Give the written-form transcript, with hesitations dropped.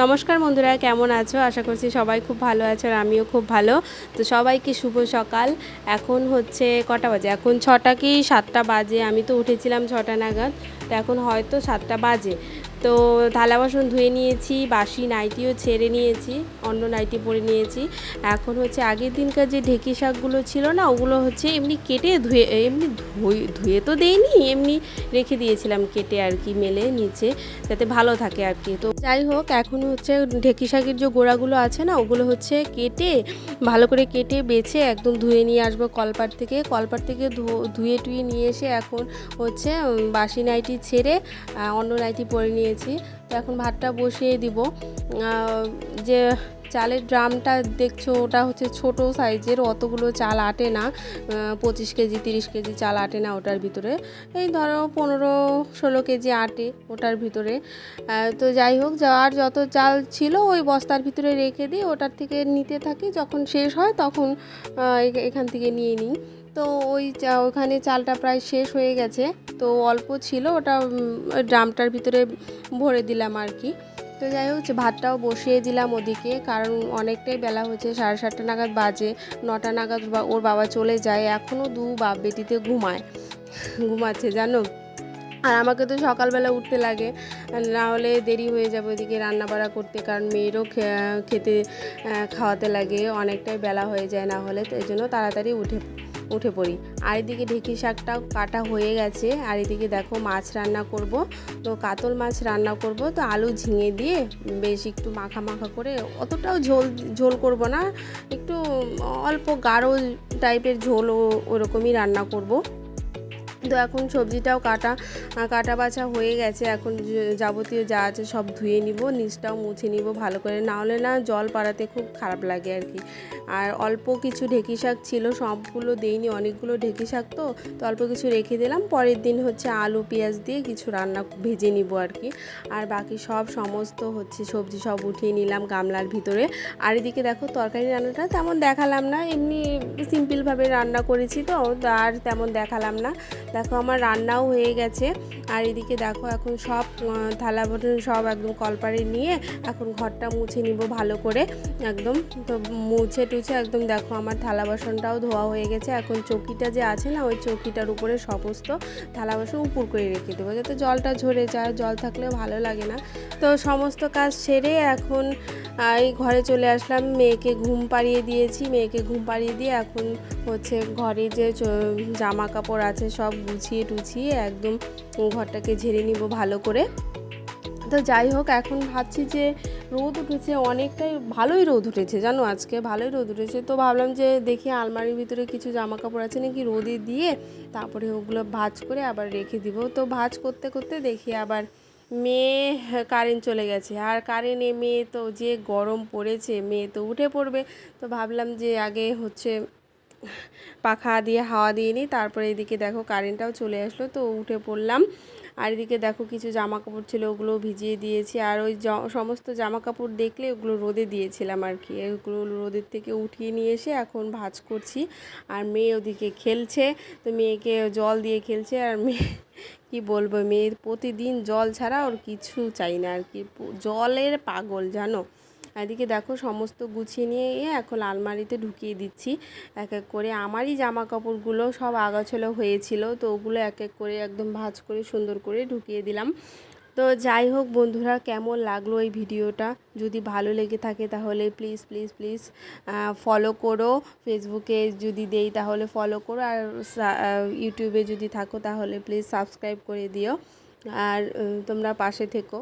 নমস্কার বন্ধুরা, কেমন আছো? আশা করছি সবাই খুব ভালো আছো আর আমিও খুব ভালো। তো সবাইকে শুভ সকাল। এখন হচ্ছে কটা বাজে? এখন 6টা কি 7টা বাজে। আমি তো উঠেছিলাম 6টা নাগাদ, তো এখন হয়তো 7টা বাজে। তো থালা বাসন ধুয়ে নিয়েছি, বাসি নাইটিও ছেড়ে নিয়েছি, অন্য নাইটি পরে নিয়েছি। এখন হচ্ছে আগের দিনকার যে ঢেঁকি শাকগুলো ছিল না, ওগুলো হচ্ছে এমনি কেটে ধুয়ে, এমনি ধুয়ে তো দেইনি, এমনি রেখে দিয়েছিলাম কেটে আর কি, মেলে নিচে, যাতে ভালো থাকে আর কি। তো যাই হোক, এখন হচ্ছে ঢেঁকি শাকের যে গোড়াগুলো আছে না, ওগুলো হচ্ছে কেটে ভালো করে কেটে বেছে একদম ধুয়ে নিয়ে আসবো কলপাট থেকে। ধুয়ে টুয়ে নিয়ে এসে এখন হচ্ছে বাসি নাইটি ছেড়ে অন্য নাইটি পরে নিয়েছি। তো এখন ভাতটা বসিয়ে দিব। যে চালের ড্রামটা দেখছো, ওটা হচ্ছে ছোট সাইজের, অতগুলো চাল আটে না, 25 কেজি 30 কেজি চাল আটে না ওটার ভিতরে। এই ধরো 15-16 কেজি আটে ওটার ভিতরে। তো যাই হোক, যাওয়ার যত চাল ছিল ওই বস্তার ভিতরে রেখে দিই, ওটার থেকে নিতে থাকি, যখন শেষ হয় তখন এখান থেকে নিয়ে নিই। তো ওখানে চালটা প্রায় শেষ হয়ে গেছে, তো অল্প ছিল, ওটা ড্রামটার ভিতরে ভরে দিলাম আর কি। তো যাই হোক, ভাতটাও বসিয়ে দিলাম ওদিকে, কারণ অনেকটাই বেলা হচ্ছে, 7:30 নাগাদ বাজে। 9টা নাগাদ ওর বাবা চলে যায়, এখনও বাপ বেটিতে ঘুমাচ্ছে জানো। আর আমাকে তো সকালবেলা উঠতে লাগে, না হলে দেরি হয়ে যাবে ওইদিকে রান্নাবাড়া করতে, কারণ মেয়েরও খেতে খাওয়াতে লাগে, অনেকটাই বেলা হয়ে যায় না হলে। তো এই জন্য তাড়াতাড়ি উঠে পড়ি। আর এদিকে ঢেঁকি শাকটাও কাটা হয়ে গেছে, আর এদিকে দেখো মাছ রান্না করব। তো কাতল মাছ রান্না করব, তো আলু ঝিঙে দিয়ে বেশ একটু মাখা মাখা করে, অতটাও ঝোল করব না, একটু অল্প গাঢ় টাইপের ঝোল ওরকমই রান্না করব। তো এখন সবজিটাও কাটা বাছা হয়ে গেছে, এখন যাবতীয় যা আছে সব ধুয়ে নিব, নিচটাও মুছে নিব ভালো করে, না হলে না জল পাড়াতে খুব খারাপ লাগে আর কি। আর অল্প কিছু ঢেঁকি শাক ছিল, সবগুলো দেইনি, অনেকগুলো ঢেঁকি শাক তো অল্প কিছু রেখে দিলাম, পরের দিন হচ্ছে আলু পেঁয়াজ দিয়ে কিছু রান্না ভেজে নিব আর কি। আর বাকি সমস্ত হচ্ছে সবজি সব উঠিয়ে নিলাম গামলার ভিতরে। আর এদিকে দেখো, তরকারি রান্নাটা তেমন দেখালাম না, এমনি সিম্পলভাবে রান্না করেছি, তো আর তেমন দেখালাম না। দেখো আমার রান্নাও হয়ে গেছে। আর এদিকে দেখো, এখন সব থালা বাসন সব একদম কলপারে নিয়ে এখন ঘরটা মুছে নিব ভালো করে একদম। তো মুছে টুছে একদম দেখো আমার থালা বাসনটাও ধোয়া হয়ে গেছে। এখন চৌকিটা যে আছে না, ওই চৌকিটার উপরে সমস্ত থালা বাসন উপর করে রেখে দেবো, যাতে জলটা ঝরে যায়, জল থাকলেও ভালো লাগে না। তো সমস্ত কাজ সেরে এখন এই ঘরে চলে আসলাম, মেয়েকে ঘুম পাড়িয়ে দিয়েছি, মেয়েকে ঘুম পাড়িয়ে দিয়ে এখন হচ্ছে ঘরে যে জামা কাপড় আছে সব গুছিয়ে টুছিয়ে একদম ঘরটাকে ঝেড়ে নিব ভালো করে। তো যাই হোক, এখন ভাবছি যে রোদ উঠেছে, অনেকটাই ভালোই রোদ উঠেছে জানো, আজকে ভালোই রোদ উঠেছে। তো ভাবলাম যে দেখি আলমারির ভিতরে কিছু জামা কাপড় আছে নাকি, রোদে দিয়ে তারপরে ওগুলো ভাঁজ করে আবার রেখে দিব। তো ভাঁজ করতে করতে দেখি আবার মেয়ে কারেন্ট চলে গেছে, আর কারেন্ট মেয়ে তো যে গরম পড়েছে, মেয়ে তো উঠে পড়বে। তো ভাবলাম যে আগে হচ্ছে পাখা দিয়ে হাওয়া দিয়ে নিই, তারপরে এদিকে দেখো কারেন্টটাও চলে আসলো, তো উঠে পড়লাম। আর এদিকে দেখো কিছু জামা কাপড় ছিল, ওগুলো ভিজিয়ে দিয়েছি, আর ওই সমস্ত জামা কাপড় দেখলে ওগুলো রোদে দিয়েছিলাম আর কি, এগুলো রোদের থেকে উঠিয়ে নিয়ে এসে এখন ভাঁজ করছি। আর মেয়ে ওদিকে খেলছে, তো মেয়েকে জল দিয়ে খেলছে, আর মেয়ে কি বলবো, মেয়ের প্রতিদিন জল ছাড়া ওর কিছু চাই না আর কি, জলের পাগল জানো। এদিকে দেখো সমস্ত গুছিয়ে নিয়ে এখন আলমারিতে ঢুকিয়ে দিচ্ছি এক এক করে। আমারই জামা কাপড়গুলো সব আগাছালো হয়েছিল, তো ওগুলো এক এক করে একদম ভাঁজ করে সুন্দর করে ঢুকিয়ে দিলাম। তো যাই হোক বন্ধুরা, কেমন লাগলো এই ভিডিওটা? যদি ভালো লেগে থাকে তাহলে প্লিজ প্লিজ প্লিজ ফলো করো, ফেসবুকে যদি দেই তাহলে ফলো করো, আর ইউটিউবে যদি থাকো তাহলে প্লিজ সাবস্ক্রাইব করে দিও, আর তোমরা পাশে থেকো।